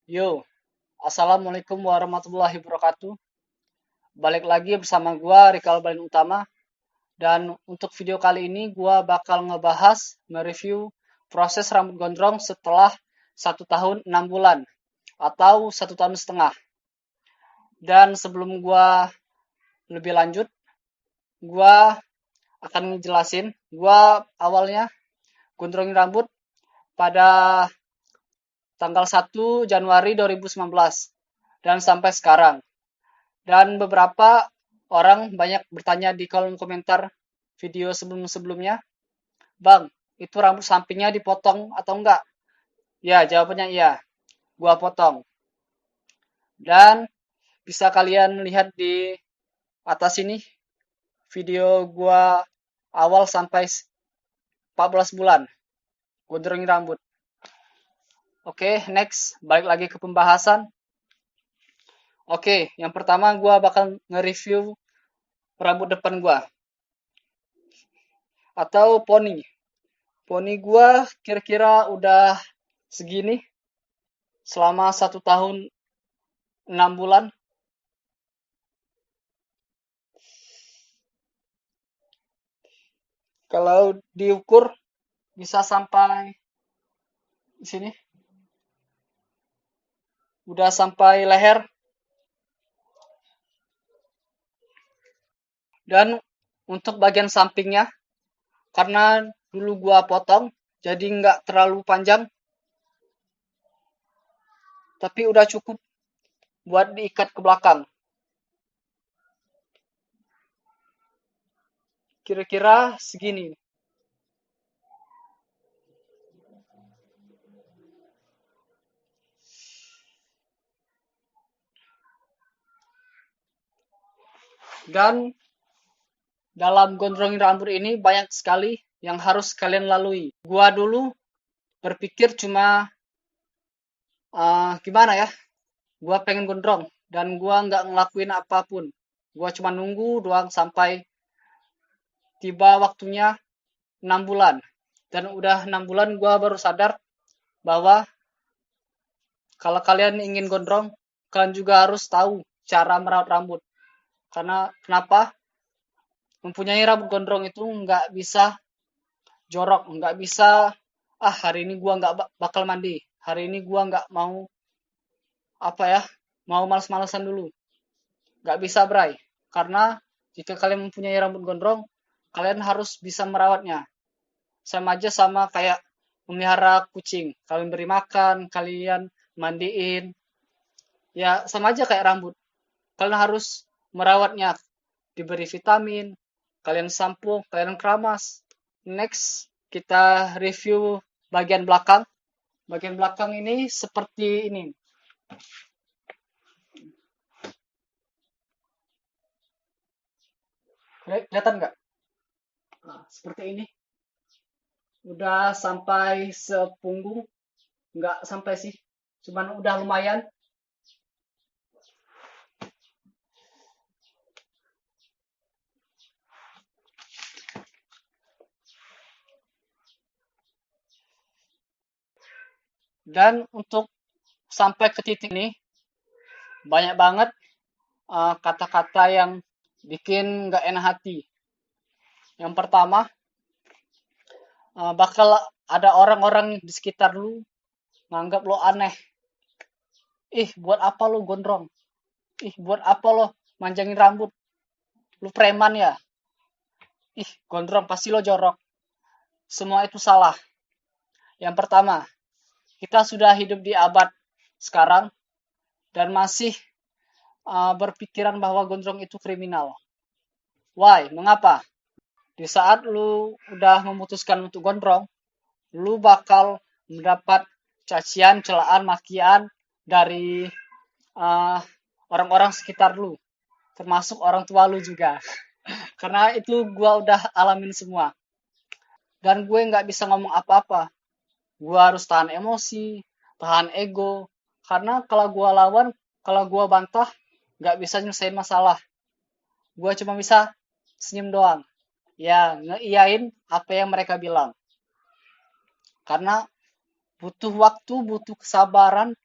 Yo, Assalamualaikum warahmatullahi wabarakatuh. Balik lagi bersama gua Rikal Balin Utama. Dan untuk video kali ini gua bakal ngebahas, nge-review proses rambut gondrong setelah 1 tahun 6 bulan atau 1 tahun setengah. Dan sebelum gua lebih lanjut, gua akan ngejelasin. Gua awalnya gondrongin rambut pada tanggal 1 Januari 2019 dan sampai sekarang. Dan beberapa orang banyak bertanya di kolom komentar video sebelum-sebelumnya, Bang, itu rambut sampingnya dipotong atau enggak? Ya, jawabannya iya, gua potong. Dan bisa kalian lihat di atas ini video gua awal sampai 14 bulan gondrongin rambut. Oke, next, balik lagi ke pembahasan. Oke, yang pertama gua bakal nge-review rambut depan gua atau poni. Poni gua kira-kira udah segini selama 1 tahun 6 bulan. Kalau diukur bisa sampai di sini, udah sampai leher. Dan untuk bagian sampingnya, karena dulu gua potong, jadi nggak terlalu panjang, tapi udah cukup buat diikat ke belakang. Kira-kira segini. Dan dalam gondrongin rambut ini banyak sekali yang harus kalian lalui. Gua dulu berpikir cuma gimana ya, gua pengen gondrong dan gua nggak ngelakuin apapun. Gua cuma nunggu doang sampai tiba waktunya 6 bulan. Dan udah 6 bulan gua baru sadar bahwa kalau kalian ingin gondrong, kalian juga harus tahu cara merawat rambut. Karena kenapa? Mempunyai rambut gondrong itu nggak bisa jorok, nggak bisa hari ini gua nggak bakal mandi, hari ini gua nggak mau apa ya, mau males-malesan dulu. Nggak bisa, Bray. Karena jika kalian mempunyai rambut gondrong, kalian harus bisa merawatnya. Sama aja sama kayak memelihara kucing. Kalian beri makan, kalian mandiin. Ya, sama aja kayak rambut. Kalian harus merawatnya. Diberi vitamin, kalian sampo, kalian keramas. Next, kita review bagian belakang. Bagian belakang ini seperti ini. Kelihatan nggak? Nah, seperti ini. Udah sampai sepunggung. Nggak sampai sih. Cuman udah lumayan. Dan untuk sampai ke titik ini, banyak banget kata-kata yang bikin nggak enak hati. Yang pertama, bakal ada orang-orang di sekitar lu nganggap lo aneh. Ih, buat apa lo gondrong? Ih, buat apa lo manjangin rambut? Lu preman ya? Ih, gondrong pasti lo jorok. Semua itu salah. Yang pertama, kita sudah hidup di abad sekarang dan masih berpikiran bahwa gondrong itu kriminal. Why? Mengapa? Di saat lu udah memutuskan untuk gondrong, lu bakal mendapat cacian, celaan, makian dari uh, orang-orang sekitar lu, termasuk orang tua lu juga. Karena itu gua udah alamin semua. Dan gue nggak bisa ngomong apa-apa. Gue harus tahan emosi, tahan ego. Karena kalau gue lawan, kalau gue bantah, nggak bisa nyelesain masalah. Gue cuma bisa senyum doang. Ya, ngeiyain apa yang mereka bilang. Karena butuh waktu, butuh kesabaran,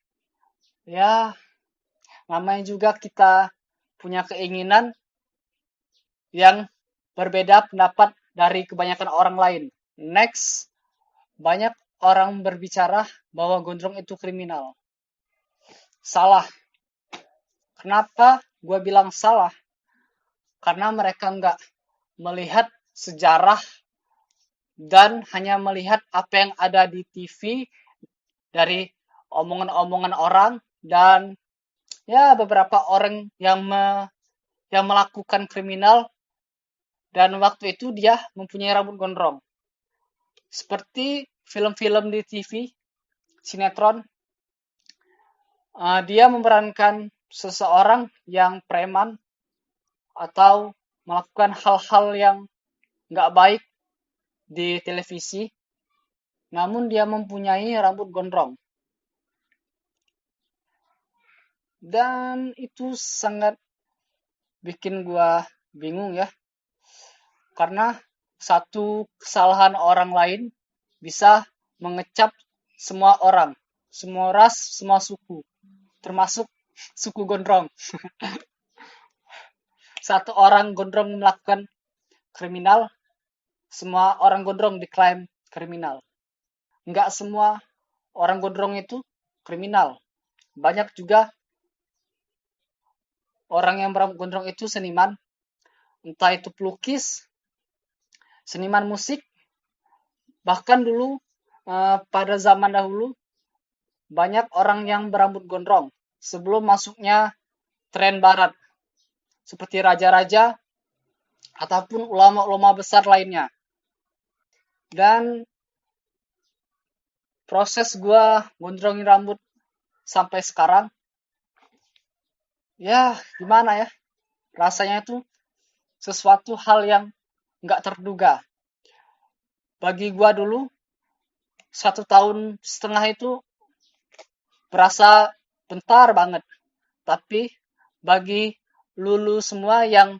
Ya, namanya juga kita punya keinginan yang berbeda pendapat dari kebanyakan orang lain. Next, banyak orang berbicara bahwa gondrong itu kriminal. Salah. Kenapa gue bilang salah? Karena mereka nggak melihat sejarah dan hanya melihat apa yang ada di TV dari omongan-omongan orang dan ya beberapa orang yang melakukan kriminal dan waktu itu dia mempunyai rambut gondrong. Seperti film-film di TV, sinetron, dia memerankan seseorang yang preman atau melakukan hal-hal yang nggak baik di televisi, namun dia mempunyai rambut gondrong. Dan itu sangat bikin gua bingung ya, karena satu kesalahan orang lain bisa mengecap semua orang, semua ras, semua suku, termasuk suku gondrong. Satu orang gondrong melakukan kriminal, semua orang gondrong diklaim kriminal. Enggak semua orang gondrong itu kriminal. Banyak juga orang yang berambut gondrong itu seniman, entah itu pelukis, seniman musik, bahkan dulu pada zaman dahulu banyak orang yang berambut gondrong sebelum masuknya tren barat seperti raja-raja ataupun ulama-ulama besar lainnya. Dan proses gua gondrongin rambut sampai sekarang, ya gimana ya, rasanya itu sesuatu hal yang nggak terduga. Bagi gua dulu 1,5 tahun itu berasa bentar banget, tapi bagi lulu semua yang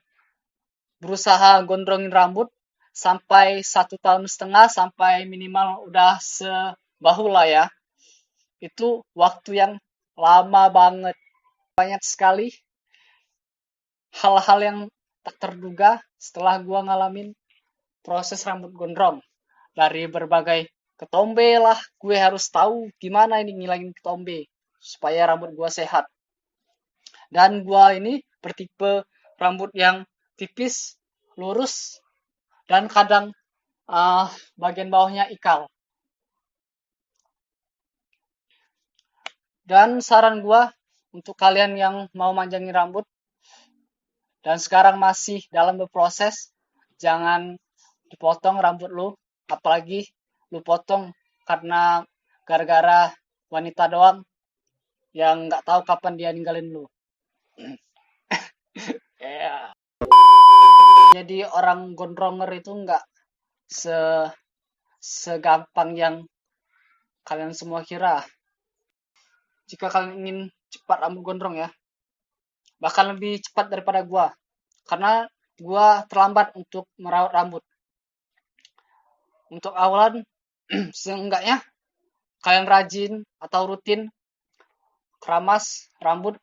berusaha gondrongin rambut sampai 1,5 tahun sampai minimal udah sebahu lah ya, itu waktu yang lama banget. Banyak sekali hal-hal yang tak terduga setelah gua ngalamin proses rambut gondrong. Dari berbagai ketombe lah, gue harus tahu gimana ini ngilangin ketombe supaya rambut gua sehat. Dan gua ini bertipe rambut yang tipis, lurus, dan kadang bagian bawahnya ikal. Dan saran gua untuk kalian yang mau manjangin rambut dan sekarang masih dalam berproses, jangan dipotong rambut lu, apalagi lu potong karena gara-gara wanita doang yang nggak tahu kapan dia ninggalin lu. Yeah. Jadi orang gondronger itu nggak segampang yang kalian semua kira. Jika kalian ingin cepat rambut gondrong ya, bahkan lebih cepat daripada gua, karena gua terlambat untuk merawat rambut. Untuk awalan, seenggaknya kalian rajin atau rutin keramas rambut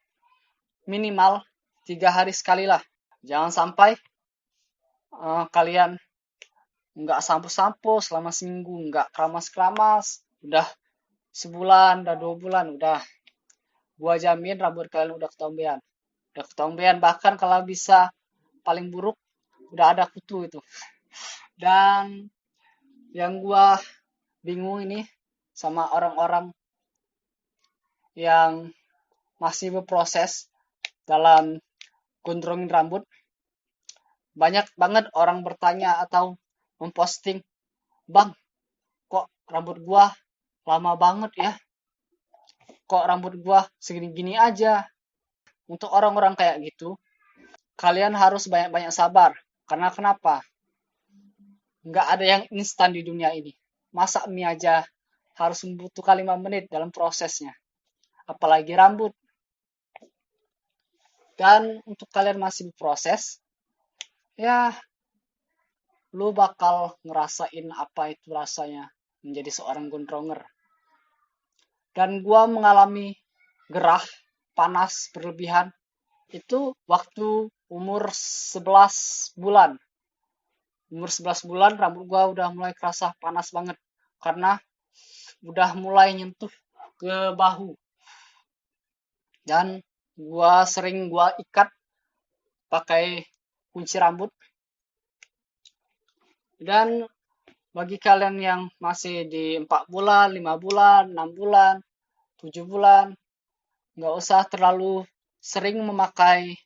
minimal 3 hari sekali lah. Jangan sampai kalian nggak sampo-sampo selama seminggu, nggak keramas-keramas, udah sebulan, udah 2 bulan, udah gua jamin rambut kalian udah ketombean. Udah ketombean, bahkan kalau bisa paling buruk udah ada kutu itu. Dan yang gua bingung ini sama orang-orang yang masih berproses dalam gondrongin rambut. Banyak banget orang bertanya atau memposting, "Bang, kok rambut gua lama banget ya? Kok rambut gua segini-gini aja?" Untuk orang-orang kayak gitu, kalian harus banyak-banyak sabar. Karena kenapa? Nggak ada yang instan di dunia ini. Masak mie aja harus membutuhkan 5 menit dalam prosesnya. Apalagi rambut. Dan untuk kalian masih berproses, ya lu bakal ngerasain apa itu rasanya menjadi seorang gondronger. Dan gua mengalami gerah, panas berlebihan. Itu waktu umur 11 bulan. Umur 11 bulan rambut gua udah mulai kerasa panas banget karena udah mulai nyentuh ke bahu. Dan gua ikat pakai kunci rambut. Dan bagi kalian yang masih di 4 bulan, 5 bulan, 6 bulan, 7 bulan, nggak usah terlalu sering memakai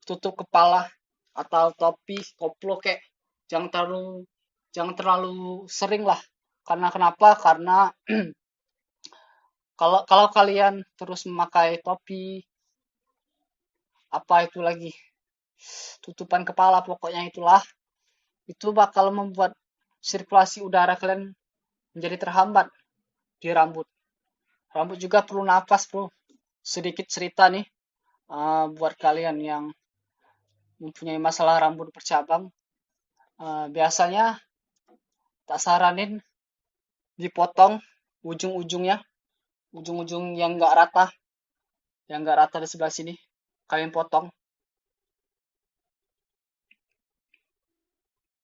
tutup kepala atau topi, koplo kek. Jangan terlalu sering lah. Karena kenapa? Karena kalau kalian terus memakai topi, apa itu lagi, tutupan kepala pokoknya itulah, itu bakal membuat sirkulasi udara kalian menjadi terhambat di rambut. Rambut juga perlu nafas, bro. Sedikit cerita nih, buat kalian yang mempunyai masalah rambut bercabang. Biasanya tak saranin dipotong ujung-ujungnya, ujung-ujung yang nggak rata di sebelah sini. Kalian potong.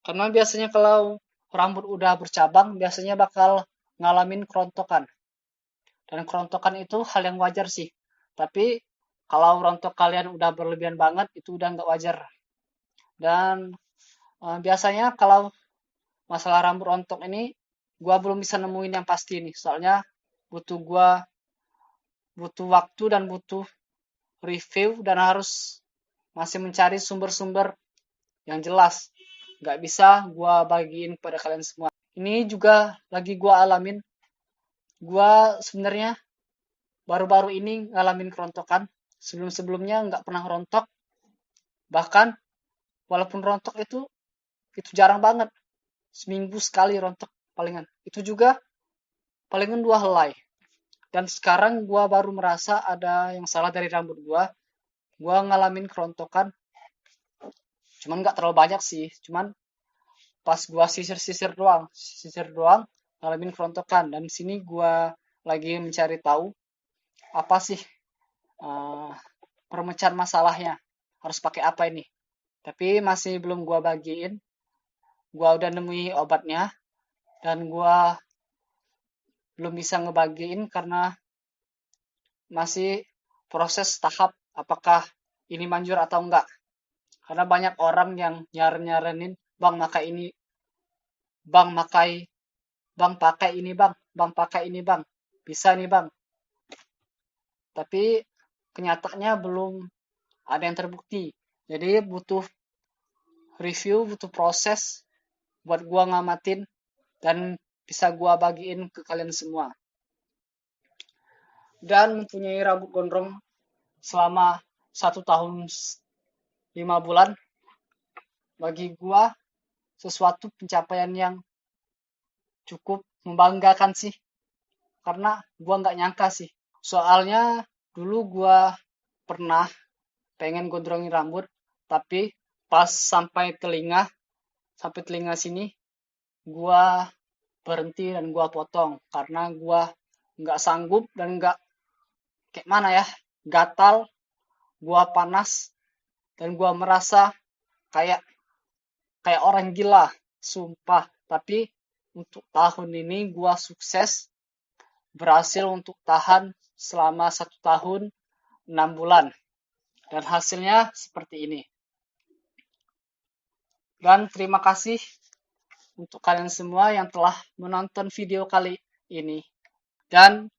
Karena biasanya kalau rambut udah bercabang, biasanya bakal ngalamin kerontokan. Dan kerontokan itu hal yang wajar sih. Tapi kalau rontok kalian udah berlebihan banget, itu udah nggak wajar. Dan biasanya kalau masalah rambut rontok ini, gua belum bisa nemuin yang pasti nih. Soalnya gua butuh waktu dan butuh review dan harus masih mencari sumber-sumber yang jelas. Nggak bisa gua bagiin pada kalian semua. Ini juga lagi gua alamin. Gua sebenarnya baru-baru ini ngalamin kerontokan. Sebelum-sebelumnya nggak pernah rontok. Bahkan walaupun rontok itu jarang banget. Seminggu sekali rontok palingan. Itu juga palingan 2 helai. Dan sekarang gua baru merasa ada yang salah dari rambut gua. Gua ngalamin kerontokan. Cuman nggak terlalu banyak sih. Cuman pas gua sisir doang ngalamin kerontokan. Dan di sini gua lagi mencari tahu apa sih pemecahan masalahnya. Harus pakai apa ini? Tapi masih belum gua bagiin. Gua udah nemui obatnya dan gua belum bisa ngebagiin karena masih proses tahap apakah ini manjur atau enggak. Karena banyak orang yang nyaranin, "Bang, pakai ini. Bang, pakai ini, Bang. Bang, pakai ini, Bang. Bisa nih, Bang." Tapi kenyataannya belum ada yang terbukti. Jadi butuh review, butuh proses buat gua ngamatin dan bisa gua bagiin ke kalian semua. Dan mempunyai rambut gondrong selama 1 tahun 5 bulan bagi gua sesuatu pencapaian yang cukup membanggakan sih. Karena gua nggak nyangka sih. Soalnya dulu gua pernah pengen gondrongin rambut, tapi pas sampai telinga sini, gua berhenti dan gua potong karena gua nggak sanggup dan nggak kayak mana ya, gatal, gua panas dan gua merasa kayak kayak orang gila, sumpah. Tapi untuk tahun ini gua sukses berhasil untuk tahan selama 1 tahun 6 bulan dan hasilnya seperti ini. Dan terima kasih untuk kalian semua yang telah menonton video kali ini. Dan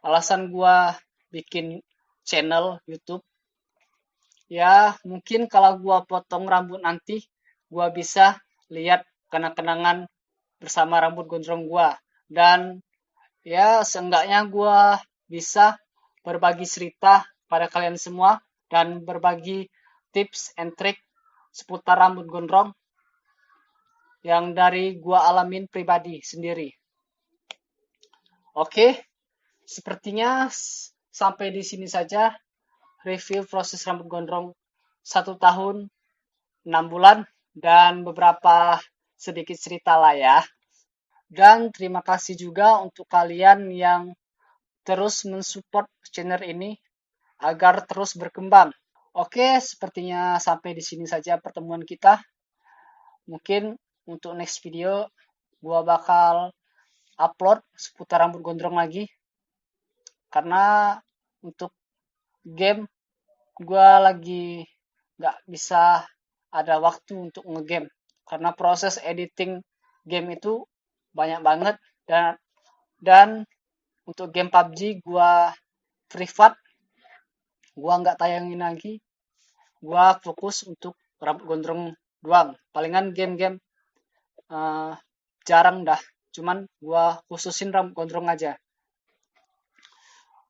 alasan gua bikin channel YouTube, ya mungkin kalau gua potong rambut nanti, gua bisa lihat kenang-kenangan bersama rambut gondrong gua. Dan ya seenggaknya gua bisa berbagi cerita pada kalian semua dan berbagi tips and trick seputar rambut gondrong yang dari gua alamin pribadi sendiri. Oke, sepertinya sampai di sini saja review proses rambut gondrong 1 tahun 6 bulan dan beberapa sedikit cerita lah ya. Dan terima kasih juga untuk kalian yang terus mensupport channel ini agar terus berkembang. Oke, sepertinya sampai di sini saja pertemuan kita. Mungkin untuk next video gua bakal upload seputar rambut gondrong lagi. Karena untuk game gua lagi nggak bisa ada waktu untuk ngegame. Karena proses editing game itu banyak banget dan untuk game PUBG gua privat, gua nggak tayangin lagi. Gua fokus untuk rambut gondrong doang. Palingan game-game jarang dah. Cuman gua khususin rambut gondrong aja.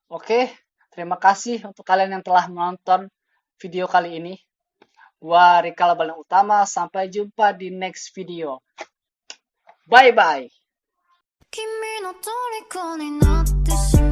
Oke, terima kasih untuk kalian yang telah menonton video kali ini. Gua Rikal Baleng Utama, sampai jumpa di next video. Bye bye. 君の虜になってしまう